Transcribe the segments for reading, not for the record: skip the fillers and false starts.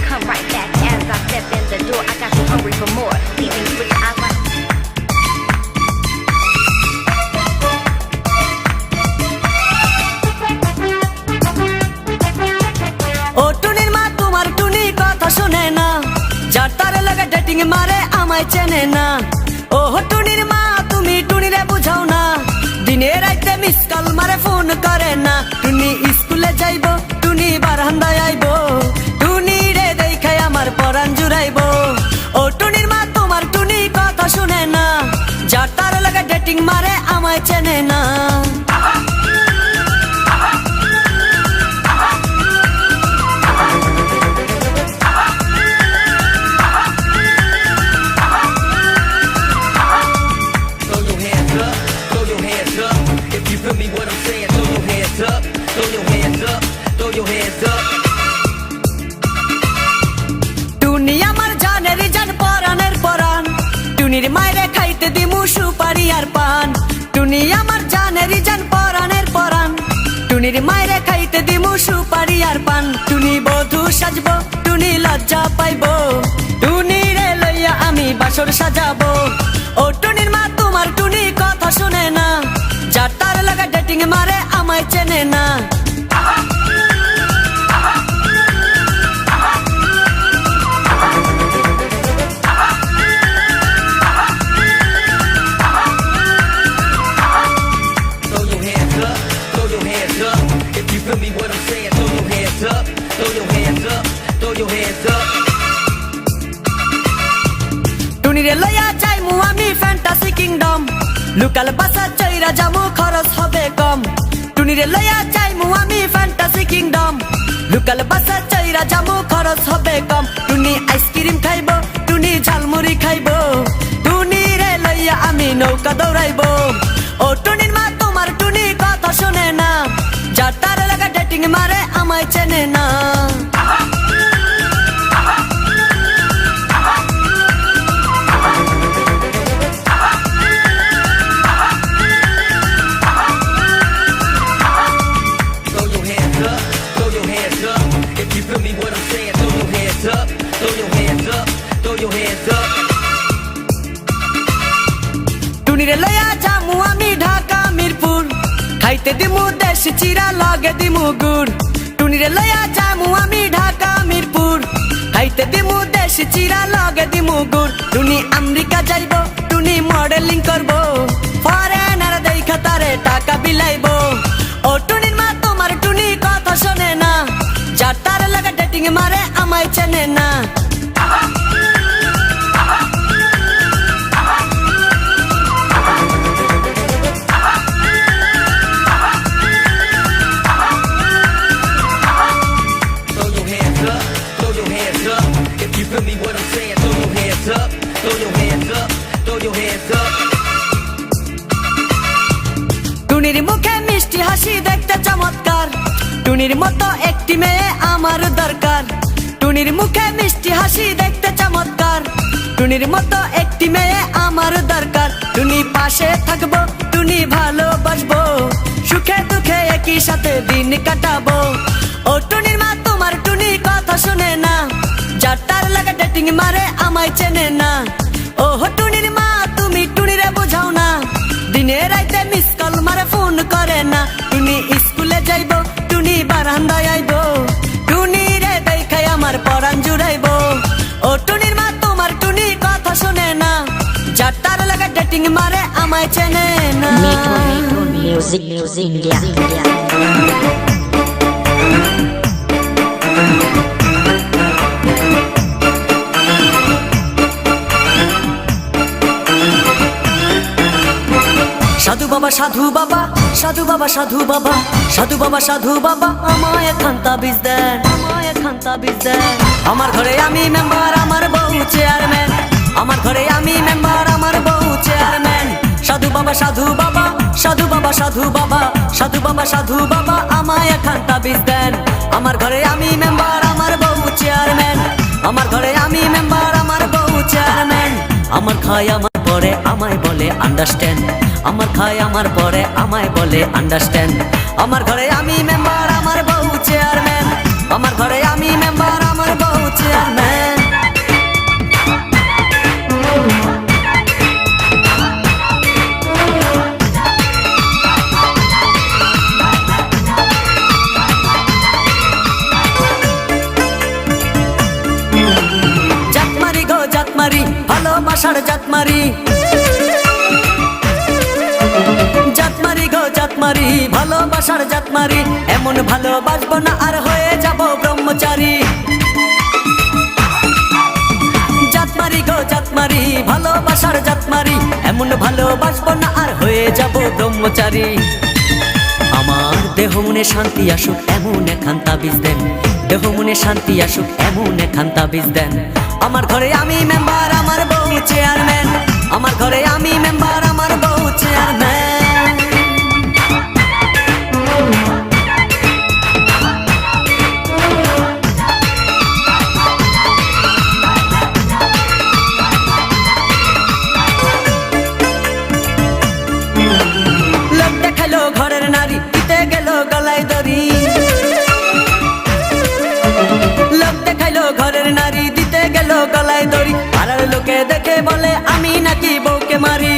come right back as I step in the door. I got you hungry for more. Leaving with the eyes like শোনে না যার তার লাগা dating মারে আমায় চেনে না ও টুনির মা তুমি টুনিরে বুঝাও না দিনে রাতে মিস কল মারে ফোন করে না টুনি স্কুলে যাইবো টুনি বারান্দায় আইবো টুনি রে দেখাই আমার পরাণ জুড়াইবো ও টুনির মা তোমার টুনি কথা শুনে না যার তার লাগা ডেটিং মারে আমায় চেনে না টুনি আমার জানের জান পরাণের পরাণ টুনির মায়েরে খাইতে দিমু সুপারি আর পান টুনি আমার জানের জান পরাণের পরাণ টুনির মায়েরে খাইতে দিমু সুপারি আর পান টুনি বধূ সাজবো টুনি লজ্জা পাইবো টুনি রে লইয়া আমি বাসর সাজাবো ও টুনির মা তোমার টুনি কথা শুনে না যার তার লাগা ডেটিং মারে আমায় চেনে না টুনিরে লইয়া যাইমু আমি ফ্যান্টাসি কিংডম লোকাল বাসা চইরা যামু খরচ হবে কম টুনিরে লইয়া যাইমু আমি ফ্যান্টাসি কিংডম লোকাল বাসা চইরা যামু খরচ হবে কম টুনি আইসক্রিম খাইবো টুনি ঝালমুড়ি খাইবো টুনি রে লইয়া আমি নৌকা দৌড়াইবো ও টুনির মা তোমার টুনি কথা শুনে না যার তার লাগা ডেটিং মারে আমায় চেনে না টুনিরে লইয়া যামু আমি ঢাকা মিরপুর খাইতে দিমু দেশি চিরা লগে দিমু গুড় টুনিরে লইয়া যামু আমি ঢাকা মিরপুর খাইতে দিমু দেশি চিরা লগে দিমু গুড় টুনি আমেরিকা যাইবো টুনি মডেলিং করবো ফরেনার দেখা তারে টাকা বিলাইবো ও টুনির মা তোমার টুনি কথা শোনে না যার তার লাগা ডেটিং মারে আমায় চেনে না টুনির মুখে মিষ্টি হাসি দেখতে চমৎকার টুনির মতো একটি মেয়ে আমার দরকার টুনির মুখে মিষ্টি হাসি দেখতে চমৎকার টুনির মতো একটি মেয়ে আমার দরকার টুনি পাশে থাকবো টুনি ভালোবাসবো সুখে দুঃখে একই সাথে দিন কাটাবো ও টুনির মা তোমার টুনি কথা শুনে না যার তার লাগা ডেটিং মারে আমায় চেনে না ও টুনির মা তুমি টুনিরে বুঝাও না দিনে রাতে মিস কল মারে ফোন করে না টুনি স্কুলে যাইবো টুনি বারান্দায় আইবো টুনি রে দেখাই আমার পরাণ জুড়াইবো ও টুনির মা তোমার টুনি কথা শুনে না যার তার লাগা ডেটিং মারে আমায় চেনে না Music India. সাধু বাবা সাধু বাবা সাধু বাবা সাধু বাবা সাধু বাবা সাধু বাবা আমায় খান্তা বীজ দেন আমায় খান্তা বীজ দেন আমার ঘরে আমি মেম্বার আমার বউ চেয়ারম্যান আমার ঘরে আমি মেম্বার আমার বউ চেয়ারম্যান সাধু বাবা সাধু বাবা সাধু বাবা সাধু বাবা সাধু বাবা সাধু বাবা আমায় খান্তা বীজ দেন আমার ঘরে আমি মেম্বার আমার বউ চেয়ারম্যান আমার ঘরে আমি মেম্বার আমার বউ চেয়ারম্যান আমার খাই আমার পরে আমায় বলে আন্ডারস্ট্যান্ড আমার খাই আমার পরে আমায় বলে আন্ডারস্ট্যান্ড আমার ঘরে আমি মেম্বার আমার বউ চেয়ারম্যান আমার ঘরে আমি মেম্বার আমার বউ চেয়ারম্যান ভালোবাসার জাতমারি, জাতমারি গো জাতমারি, ভালোবাসার জাতমারি। এমন ভালোবাসবো না আর হয়ে যাব ব্রহ্মচারী। জাতমারি গো জাতমারি, ভালোবাসার জাতমারি। এমন ভালোবাসবো না আর হয়ে যাব ব্রহ্মচারী। আমার দেহ মনে শান্তি আসুক এমন একখান তাবিজ দেন, দেহ মনে শান্তি আসুক এমন একখান তাবিজ দেন। আমার ঘরে আমি মেম্বার, আমার বউ চেয়ারম্যান। আমার ঘরে আমি মেম্বার, আমার বউ চেয়ারম্যান। লোক দেখালো ঘরের নারী, দিতে গেল গলায় দড়ি। লোক দেখাইলো ঘরের নারী, দিতে গেল গলায় দড়ি। পাড়ার লোকে দেখে বলে আমি নাকি বউকে মারি।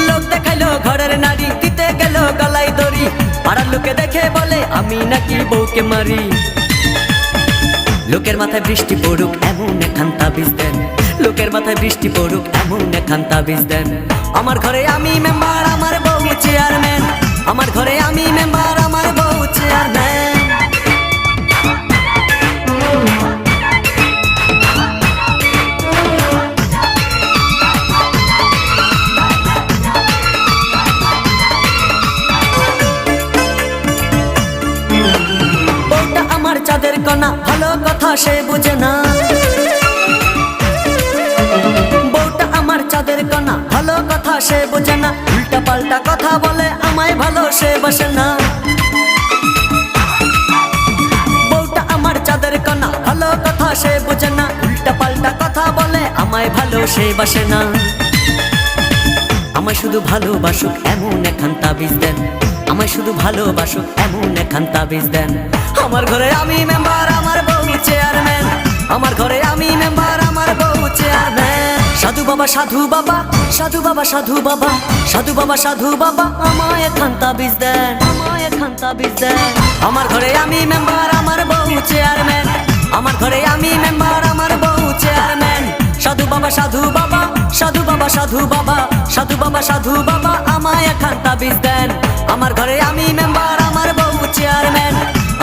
লোক দেখাইলো ঘরের নারী, দিতে গেল গলায় দড়ি। পাড়ার লোকে দেখে বলে আমি নাকি বউকে মারি। লোকের মাথায় বৃষ্টি পড়ুক এমন একখান তাবিজ দেন, লোকের মাথায় বৃষ্টি পড়ুক এমন একখান তাবিজ দেন। আমার ঘরে আমি মেম্বার, আমার বউ চেয়ারম্যান। আমার ঘরে আমি মেম্বার, আমার বউ চেয়ারম্যান। বউটা আমার চাঁদের কণা, ভালো কথা সে বুঝে না। বউটা আমার চাঁদের কণা, ভালো কথা সে বোঝে না। উল্টা পাল্টা কথা বলে আমায় ভালো সে বসে না। বউটা আমার চাঁদের কণা, ভালো কথা সে বোঝে না। উল্টা পাল্টা কথা বলে আমায় ভালো সে বসে না। আমায় শুধু ভালোবাসুক এমন একখান তাবিজ দেন, আমায় শুধু ভালোবাসুক এমন একখান তাবিজ দেন। আমার ঘরে আমি মেম্বার, আমার বউ চেয়ারম্যান। আমার ঘরে আমি মেম্বার, আমার বউ চেয়ারম্যান। সাধু বাবা সাধু বাবা, সাধু বাবা সাধু বাবা, সাধু বাবা সাধু বাবা, আমায় একখান তাবিজ দেন, আমায় একখান তাবিজ দেন। আমার ঘরে আমি মেম্বার, আমার বউ চেয়ারম্যান। আমার ঘরে আমি মেম্বার, আমার বউ চেয়ারম্যান। সাধু বাবা সাধু বাবা, সাধু বাবা সাধু বাবা, সাধু বাবা সাধু বাবা, আমায় একখান তাবিজ দেন। আমার ঘরে আমি মেম্বার, আমার বউ চেয়ারম্যান।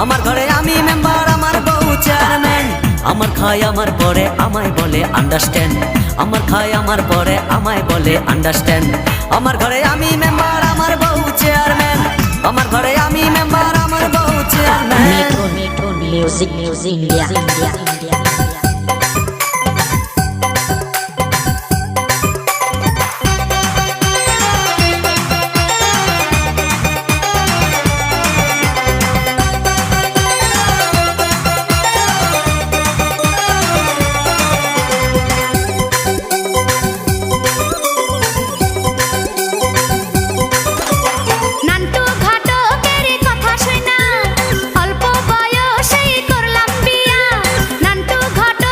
আমার ঘরে আমি মেম্বার, আমার বউ চেয়ারম্যান। আমার খায় আমার পরে আমায় বলে আন্ডারস্ট্যান্ড, আমার খায় আমার পরে আমায় বলে আন্ডারস্ট্যান্ড। আমার ঘরে আমি মেম্বার, আমার বউ চেয়ারম্যান। আমার ঘরে আমি মেম্বার, আমার বউ chairman. Metro Music India. Nantu ঘটকের কথা শুনা অল্প বয়সেই করলাম বিয়া। নান্টু ঘটক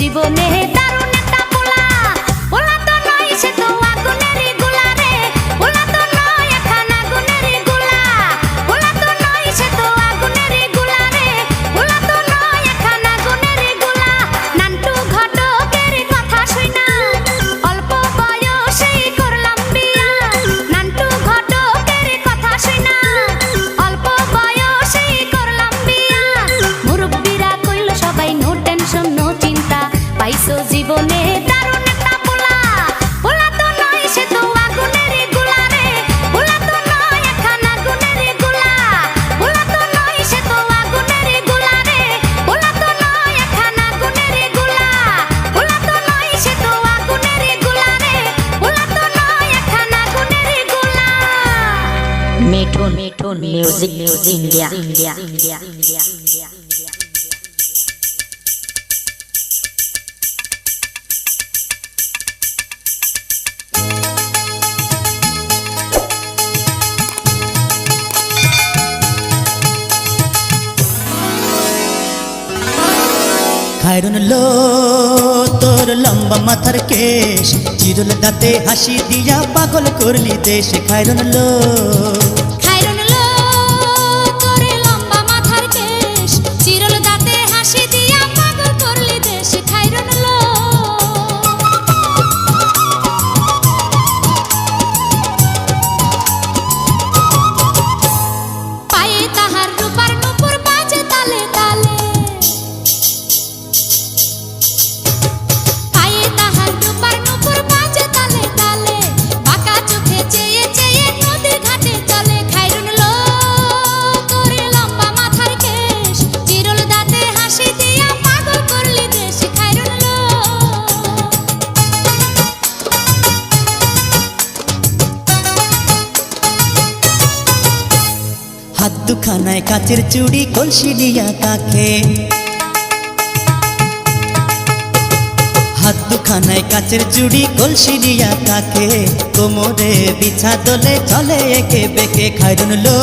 জীবনে দারুণ একটা পোলা পোলা তো নয় সে তো আগুনেরই গোলা রে পোলা তো নয় এখন আগুনেরই গোলা পোলা তো নয় সে তো আগুনেরই গোলা রে পোলা তো নয় এখন আগুনেরই গোলা নান্টু ঘটকের কথা শুইনা অল্প বয়সেই করলাম বিয়া নান্টু ঘটকের কথা শুইনা অল্প বয়সেই করলাম বিয়া মুরব্বিরা কইল সবাই নো টেনশন নো চিন্তা পাইছো জীবনে দারুণ একটা পোলা পোলা তো নয় সে তো আগুনেরই গোলা রে পোলা তো নয় এখন আগুনেরই গোলা পোলা তো নয় সে তো আগুনেরই গোলা রে পোলা তো নয় এখন আগুনেরই গোলা পোলা তো নয় সে তো আগুনেরই গোলা রে পোলা তো নয় এখন আগুনেরই গোলা মিঠুন মিউজিক ইন্ডিয়া খায়রুন লো তোর লম্বা মাথার কেশ চিরুল দাঁতে হাসি দিয়া পাগল করলি দেশ খায়রুন লো খায়রুন লো তোর লম্বা মাথার কেশ চিরল দাঁতে হাসি দিয়া পাগল করলি দেশ খায়রুন লো পায়ে তাহার রূপার নূপুর বাজে তালে তালে পায়ে তাহার রূপার নূপুর বাজে তালে তালে বাঁকা চোখে চেয়ে চেয়ে নদীর ঘাটে চলে খায়রুন লো তোর লম্বা মাথার কেশ চিরল দাঁতে হাসি দিয়া পাগল করলি দেশ খায়রুন লো হাত দুখানায় কাচের চুড়ি কলসি নিয়া কাকে হাত দুখানায় কাচের চুড়ি কলসি নিয়া কাকে কোমরে বিছা দোলে চলে একে বেকে খায়রুন লো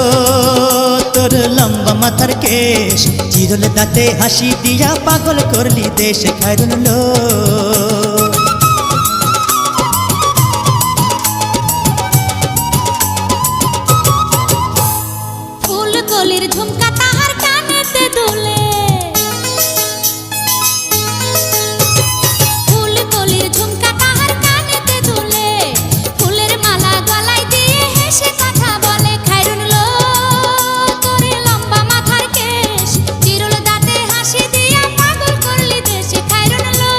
তোর লম্বা মাথার কেশ চিরল দাঁতে হাসি দিয়া পাগল করলি দেশ খায়রুন লো ফুল কলির ঝুমকা তাহার কানেতে দুলে ফুল কলির ঝুমকা তাহার কানেতে দুলে ফুলের মালা গলায় দিয়ে হেসে কথা বলে খায়রুন লো তোর লম্বা মাথার কেশ চিরল দাঁতে হাসি দিয়া পাগল করলি দেশ খায়রুন লো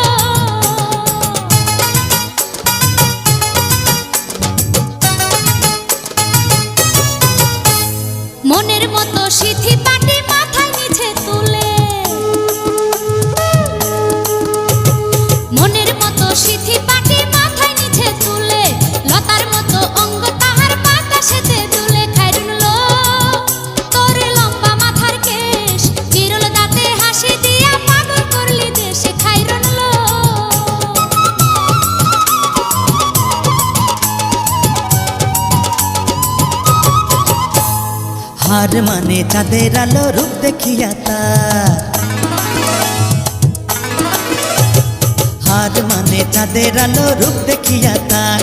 মনের মতো সিথি পাটি মাথায় নিচে তুলে মনের মতো সিথি পাটি মাথায় নিচে তুলে লতার মতো অঙ্গ তাহার বাতাসেতে দুলে খায়রুন লো তোর লম্বা মাথার কেশ চিরল দাঁতে হাসি দিয়া পাগল করলি দেশ খায়রুন লো হার মানে চাঁদের আলো রূপ দেখিয়া তার হার মানে চাঁদের আলো রূপ দেখিয়া তার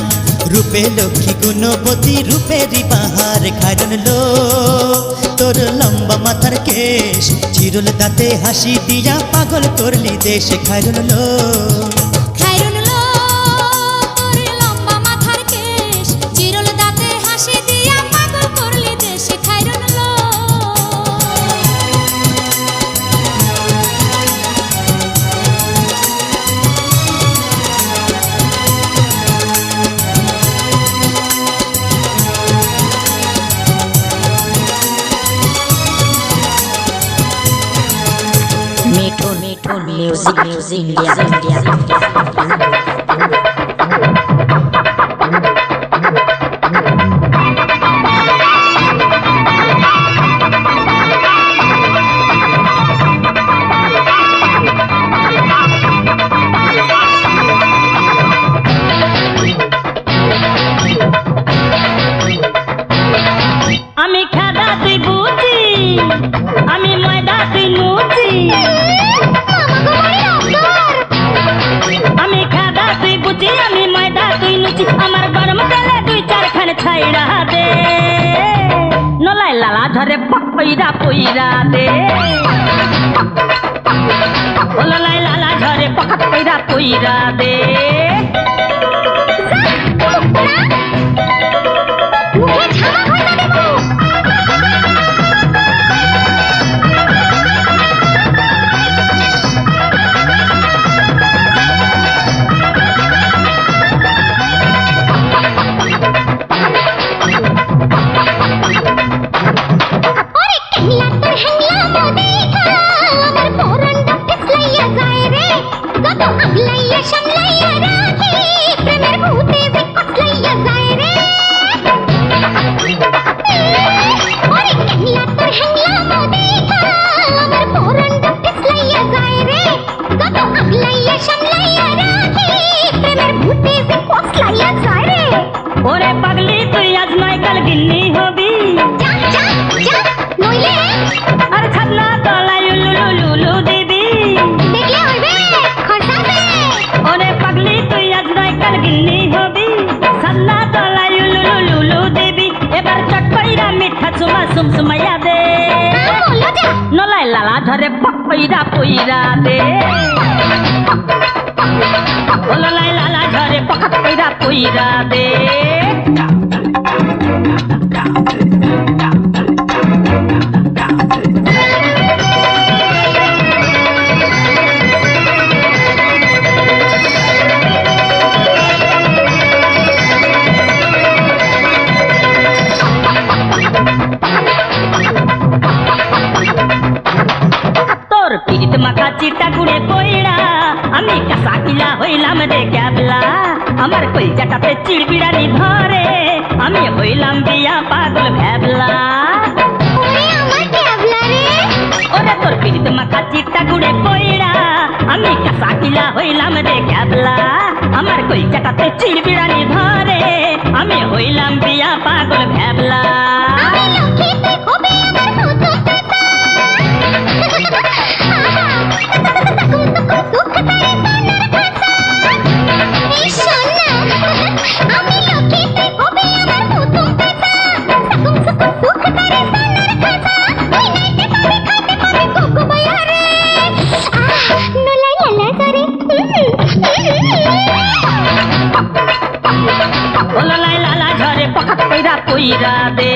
রূপে লক্ষ্মী গুণবতী রূপেরই বাহার খায়রুন লো তোর লম্বা মাথার কেশ চিরুল দাঁতে হাসি দিয়া পাগল করলি দেশ খায়রুন লো খায়রুন লো তোর লম্বা মাথার কেশ চিরল দাঁতে হাসি দিয়া পাগল করলি দেশ খায়রুন লো মিঠুন মিউজিক ইন্ডিয়া আমি খাদা তুই বুঝি আমি ময়দা তুই লুচি সাইরা দে নলাই লালা ঝরে পকইরা পইরা দে ও নলাই লালা ঝরে পকইরা পইরা দে মুখে ঝামা হয়ে দেব ওরে পাগলি তুই আজ নয় কাল গিন্নি হবি আর ছাদনা তলায় লুলু লুলু দিবি ওরে পাগলি তুই আজ নয় কাল গিন্নি হবি ছাদনা তলায় লুলু লুলু দিবি এবার চট কইরা মিঠা চুমা সুমসুমাইয়া দে নলাই লালা ধরে পকইরা পইরা দে ও নলাই লালা ধরে পকইরা পইরা দে তোর পিরিত মাখা চিটা গুড়ে কইরা আমি কাঁচা কিলা হইলাম রে ক্যাবলা আমার কইজাটাতে চিড়বিড়ানি ধরে আমি হইলাম বিয়া পাগল ভ্যাবলা ওরে তোর পিরিত মাখা চিটা গুড়ে কইরা আমি কাঁচা কিলা হইলাম রে ক্যাবলা আমার কইজাটাতে চিড়বিড়ানি ধরে আমি হইলাম বিয়া পাগল ভ্যাবলা ও নলাই লালা ঝরে পকইরা পইরা দে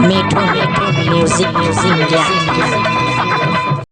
Metro Music India.